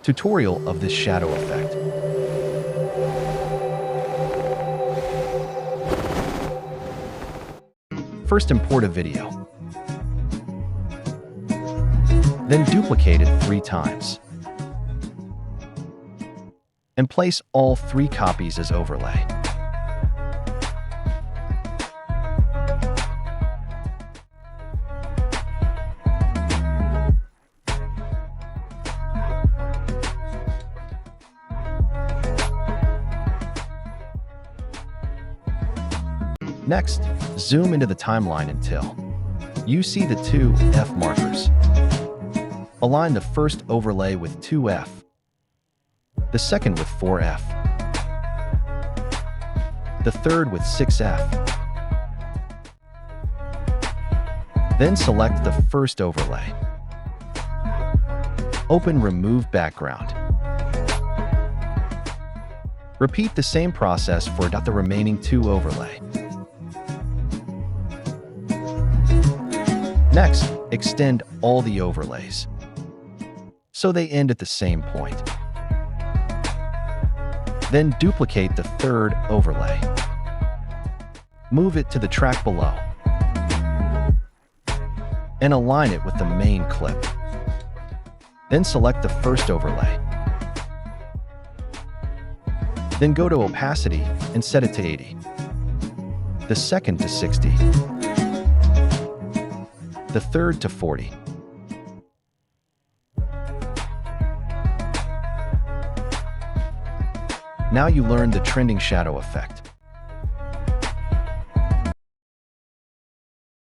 Tutorial of this shadow effect. First import a video. Then duplicate it 3 times. And place all 3 copies as overlay. Next, zoom into the timeline until you see the 2 F markers. Align the first overlay with 2F, the second with 4F, the third with 6F. Then select the first overlay. Open Remove Background. Repeat the same process for the remaining 2 overlay. Next, extend all the overlays so they end at the same point. Then duplicate the third overlay. Move it to the track below and align it with the main clip. Then select the first overlay. Then go to opacity and set it to 80. The second to 60. The third to 40. Now you learned the trending shadow effect.